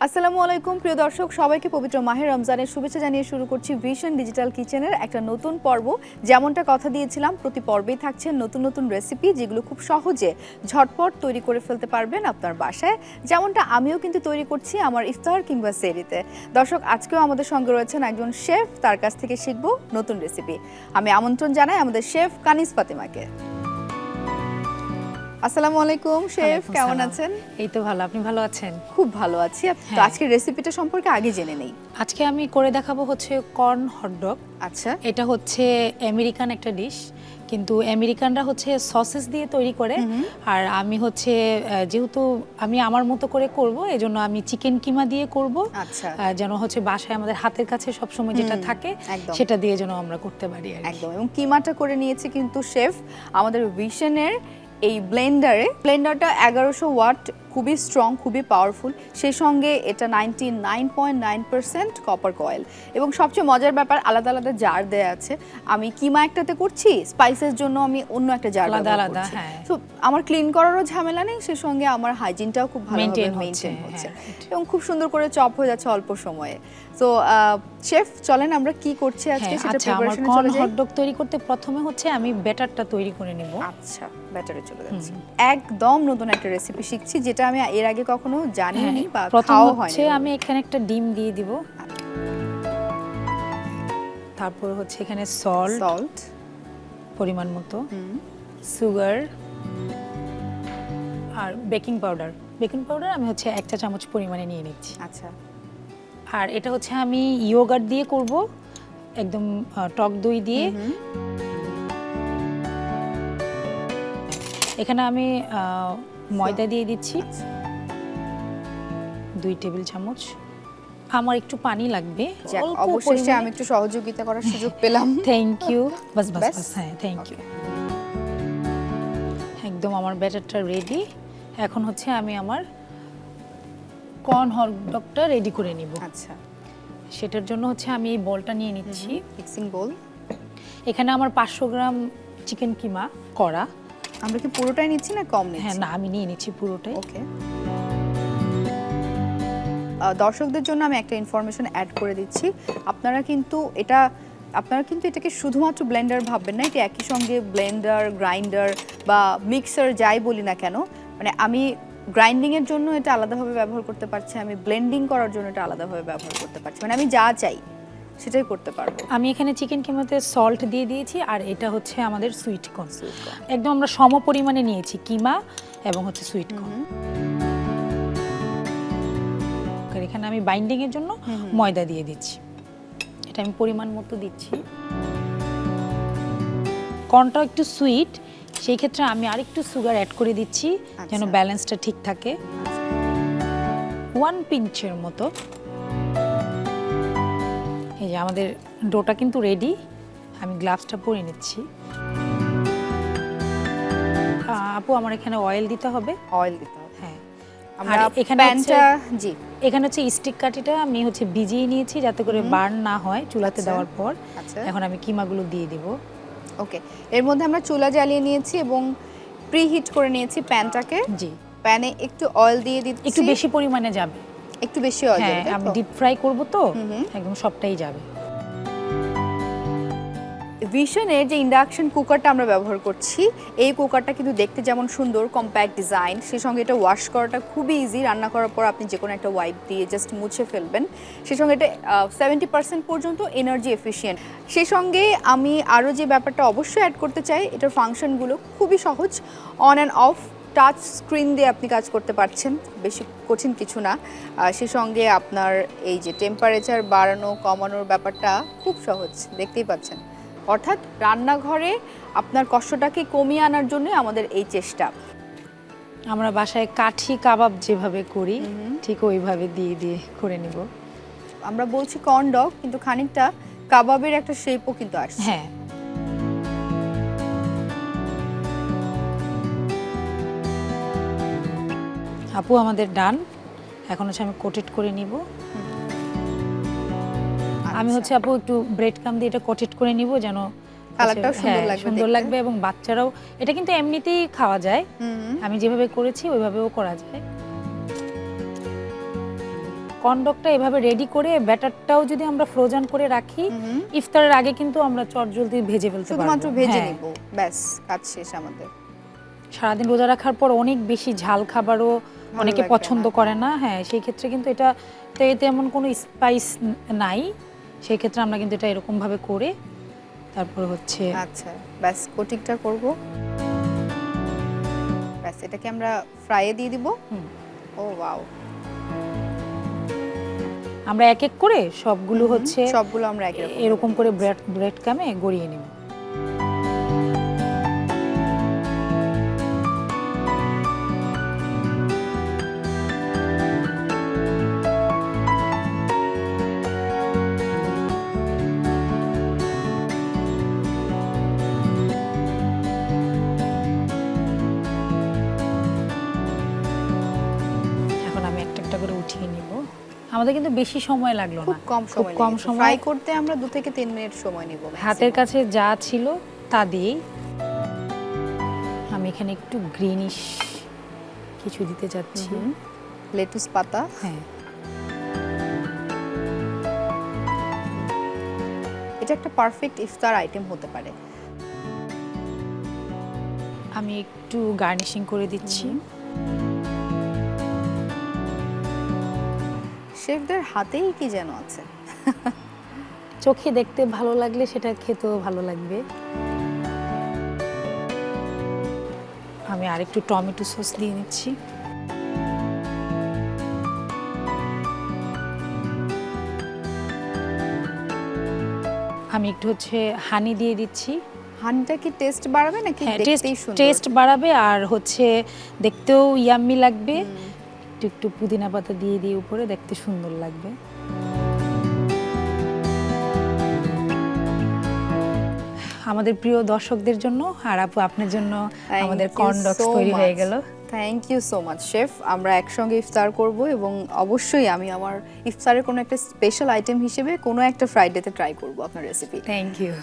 আসসালামু আলাইকুম প্রিয় দর্শক, সবাইকে পবিত্র মাহে রমজানের শুভেচ্ছা জানিয়ে শুরু করছি ভিশন ডিজিটাল কিচেনের একটা নতুন পর্ব। যেমনটা কথা দিয়েছিলাম, প্রতি পর্বেই থাকছে নতুন নতুন রেসিপি যেগুলো খুব সহজে ঝটপট তৈরি করে ফেলতে পারবেন আপনার বাসায়, যেমনটা আমিও কিন্তু তৈরি করছি আমার ইফতার কিংবা সেহরিতে। দর্শক, আজকেও আমাদের সঙ্গে রয়েছেন একজন শেফ, তার কাছ থেকে শিখবো নতুন রেসিপি। আমি আমন্ত্রণ জানাই আমাদের শেফ কানিজ ফাতেমাকে। আসসালামু আলাইকুম শেফ, কেমন আছেন? এই তো ভালো, আপনি ভালো আছেন? খুব ভালো আছি। তো আজকের রেসিপিটা সম্পর্কে আগে জেনে নেই। আজকে আমি করে দেখাবো হচ্ছে কর্ন হটডগ। আচ্ছা, এটা হচ্ছে আমেরিকান একটা ডিশ, কিন্তু আমেরিকানরা হচ্ছে সসেস দিয়ে তৈরি করে, আর আমি হচ্ছে যেহেতু আমি আমার মতো করে করব, এজন্য আমি চিকেন কিমা দিয়ে করব। আচ্ছা, যেন হচ্ছে বাসায় আমাদের হাতের কাছে সব সময় যেটা থাকে সেটা দিয়ে যেন আমরা করতে পারি একদম। এবং কিমাটা করে নিয়েছে কিন্তু শেফ আমাদের ভিশনের এই ব্লেন্ডারটা 1100 ওয়াট, খুবই স্ট্রং, খুবই পাওয়ারফুল। সেই সঙ্গে এটা 99.9% কপার কয়েল, এবং সবচেয়ে মজার ব্যাপার আলাদা আলাদা জার দেয়া আছে। আমি কিমা একটাতে করছি, স্পাইসের জন্য আমি অন্য একটা জার ব্যবহার করছি। তো আমার ক্লিন করারও ঝামেলা নেই, সেই সঙ্গে আমার হাইজিনটাও খুব ভালোভাবে মেইনটেইন হচ্ছে, এবং খুব সুন্দর করে চপ হয়ে যাচ্ছে অল্প সময়ে। তো শেফ, চলেন আমরা কি করছি আজকে সেটা প্রিপারেশনে চলে যাই। হটডগ তৈরি করতে প্রথমে হচ্ছে আমি ব্যাটারটা তৈরি করে নেব। আচ্ছা, ব্যাটারে চলে যাচ্ছি। একদম নতুন একটা রেসিপি শিখছি, যেটা আমি এর আগে কখনো জানিনি বা খাওয়া হয়নি। আমি এখানে একটা ডিম দিয়ে দিব, তারপর হচ্ছে এখানে সল্ট পরিমাণ মতো, সুগার আর বেকিং পাউডার আমি হচ্ছে 1 চা চামচ পরিমাণে নিয়ে নিচ্ছি। আচ্ছা, আর এটা হচ্ছে আমি ইয়োগার্ট দিয়ে করব, একদম টক দই দিয়ে। এখানে আমি ময়দা দিয়ে দিচ্ছি 2 টেবিল চামচ। আমার একটু পানি লাগবে, অবশ্যই আমি একটু সহযোগিতা করার সুযোগ পেলাম। Thank you. বাস হ্যাঁ, থ্যাংক ইউ। একদম আমার ব্যাটারটা রেডি। এখন হচ্ছে আমি আমার কর্ন হটডগটা রেডি করে নিব। আচ্ছা, সেটার জন্য হচ্ছে আমি এই বলটা নিয়ে নিচ্ছি, মিক্সিং বোল। এখানে আমার 500 গ্রাম চিকেন কিমা করা। আমরা কি পুরোটাই নিচ্ছি না কম নিচ্ছি? হ্যাঁ, না, আমি নিয়ে নিচ্ছি পুরোটাই। ওকে। দর্শকদের জন্য আমি একটা ইনফরমেশন অ্যাড করে দিচ্ছি। আপনারা কিন্তু এটাকে শুধুমাত্র ব্লেন্ডার ভাববেন না, এটা একই সঙ্গে ব্লেন্ডার, গ্রাইন্ডার বা মিক্সার যাই বলি না কেন, মানে আমি গ্রাইন্ডিং এর জন্য এটা আলাদাভাবে ব্যবহার করতে পারছি, আমি ব্লেন্ডিং করার জন্য এটা আলাদাভাবে ব্যবহার করতে পারছি, মানে আমি যা চাই সেটাই করতে পারবো। আমি এখানে চিকেন কিমাতে সল্ট দিয়ে দিয়েছি, আর এটা হচ্ছে আমাদের সুইট কর্ন। একদম আমরা সম পরিমাণে নিয়েছি কিমা এবং হচ্ছে সুইট কর্ন। এখানে আমি বাইন্ডিং এর জন্য ময়দা দিয়ে দিচ্ছি, এটা আমি পরিমাণ মতো দিচ্ছি। কর্নটা একটু সুইট, সেই ক্ষেত্রে আমি আরেকটু সুগার অ্যাড করে দিচ্ছি যেন ব্যালেন্সটা ঠিক থাকে। 1 পিঞ্চের মতো। এই যে আমাদের ডোটা কিন্তু রেডি, আমি গ্লাভসটা পরে নিচ্ছি। আপু, আমার এখানে অয়েল দিতে হবে। হ্যাঁ, আমরা এখানে হচ্ছে স্টিক কাঠিটা আমি হচ্ছে ভিজিয়ে নিয়েছি যাতে করে বার্ন না হয় চুলাতে দেওয়ার পর। এখন আমি কিমাগুলো দিয়ে দিব। ওকে, এর মধ্যে আমরা চুলা জ্বালিয়ে নিয়েছি এবং প্রিহিট করে নিয়েছি প্যানটাকে। জি, প্যানে একটু অয়েল দিয়ে দিচ্ছি। একটু বেশি পরিমাণে যাবে, একটু বেশি অয়েল যাবে। আমি ডিপ ফ্রাই করব তো একদম সবটাই যাবে। ভিশনের যে ইন্ডাকশন কুকারটা আমরা ব্যবহার করছি, এই কুকারটা কিন্তু দেখতে যেমন সুন্দর, কম্প্যাক্ট ডিজাইন, সেই সঙ্গে এটা ওয়াশ করাটা খুবই ইজি। রান্না করার পর আপনি যে কোনো একটা ওয়াইপ দিয়ে জাস্ট মুছে ফেলবেন। সেই সঙ্গে এটা 70% পর্যন্ত এনার্জি এফিশিয়েন্ট। সেই সঙ্গে আমি আরও যে ব্যাপারটা অবশ্যই অ্যাড করতে চাই, এটার ফাংশনগুলো খুবই সহজ। On and of touch screen দিয়ে আপনি কাজ করতে পারছেন, বেশি কঠিন কিছু না। সেই সঙ্গে আপনার এই যে টেম্পারেচার বাড়ানো কমানোর ব্যাপারটা খুব সহজ, দেখতেই পাচ্ছেন। অর্থাৎ রান্নাঘরে আপনার কষ্টটাকে কমিয়ে আনার জন্য আমাদের এই চেষ্টা। আমরা বাসায় কাঠি কাবাব যেভাবে করি ঠিক ওইভাবে দিয়ে দিয়ে করে নিব। আমরা বলছি কর্ন ডগ, কিন্তু খানিকটা কাবাবের একটা শেপও কিন্তু আসছে। হ্যাঁ, আপু আমাদের ডান। এখন হচ্ছে আমি কোটেড করে নিব। আমি হচ্ছে আপু একটু ব্রেড ক্রাম্ব দিয়ে এটা কোটেড করে নিব যেন কালারটাও সুন্দর লাগবে, এবং বাচ্চারাও এটা কিন্তু এমনিতেই খাওয়া যায়। আমি যেভাবে করেছি ওইভাবেও করা যায়। কর্নডগটা এভাবে রেডি করে ব্যাটারটাও যদি আমরা ফ্রোজেন করে রাখি ইফতারের আগে কিন্তু আমরা চটজলদি ভেজে ফেলতে পারবো। শুধুমাত্র ভেজে হ্যাঁ। নিব, ব্যাস কাজ শেষ আমাদের। সারাদিন রোজা রাখার পর অনেক বেশি ঝাল খাবারও অনেকে লাগবে পছন্দ না। করে না, হ্যাঁ সেই ক্ষেত্রে কিন্তু এটা তো এতে এমন কোনো স্পাইস নাই, সেই ক্ষেত্রে আমরা কিন্তু এটা এরকম ভাবে করে তারপর হচ্ছে আচ্ছা, ব্যাস কোটিংটা করব। ব্যাস এটাকে আমরা ফ্রাইয়ে দিয়ে দিব। ও ওয়াও, আমরা এক এক করে সবগুলো হচ্ছে সবগুলো আমরা একই রকম এরকম করে ব্রেড কামে গড়িয়ে নেব। এখন আমি একটা একটা করে উঠিয়ে নিব। আমাদের কিন্তু বেশি সময় লাগলো না, খুব কম সময়, কম সময়। ফ্রাই করতে আমরা 2 থেকে 3 মিনিট সময় নিব। হাতের কাছে যা ছিল তা দিয়েই আমি এখানে একটু গ্রিনিশ কিছু দিতে যাচ্ছি। লেটুস পাতা, হ্যাঁ, এটা একটা পারফেক্ট ইফতার আইটেম হতে পারে। আমি একটু গার্নিশিং করে দিচ্ছি। শেফদের হাতেই কি যেন আছে। চোখে দেখতে ভালো লাগলে সেটা খেতেও ভালো লাগবে। আমি আরেকটু টমেটো সস দিয়ে নিচ্ছি। আমি একটু হচ্ছে হানি দিয়ে দিচ্ছি। হানিটা কি টেস্ট বাড়াবে নাকি হ্যাঁ, দেখতেই সুন্দর? টেস্ট বাড়াবে আর হচ্ছে দেখতেও ইয়াম্মি লাগবে। একটু একটু পুদিনা পাতা দিয়ে দিয়ে উপরে দেখতে সুন্দর লাগবে। আমাদের প্রিয় দর্শকদের জন্য আর আপু আপনার জন্য আমাদের কর্নডগস তৈরি হয়ে গেল। Thank you so much chef. আমরা একসঙ্গে ইফতার করব এবং অবশ্যই আমি আমার ইফতারের কোনো একটা স্পেশাল আইটেম হিসেবে কোনো একটা ফ্রাইডেতে ট্রাই করব আপনার রেসিপি। Thank you.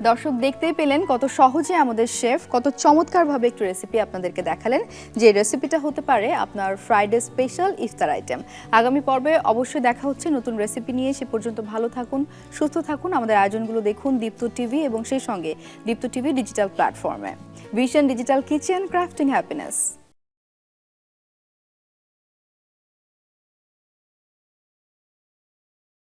দর্শক দেখতেই পেলেন কত সহজে আমাদের শেফ কত চমৎকারভাবে একটু রেসিপি আপনাদেরকে দেখালেন, যে রেসিপিটা হতে পারে আপনার ফ্রাইডে স্পেশাল ইফতার আইটেম। আগামী পর্বে অবশ্যই দেখা হচ্ছে নতুন রেসিপি নিয়ে। সে পর্যন্ত ভালো থাকুন, সুস্থ থাকুন। আমাদের আয়োজনগুলো দেখুন দীপ্ত টিভি এবং সেই সঙ্গে দীপ্ত টিভি ডিজিটাল প্ল্যাটফর্মে। Vision digital kitchen, crafting happiness.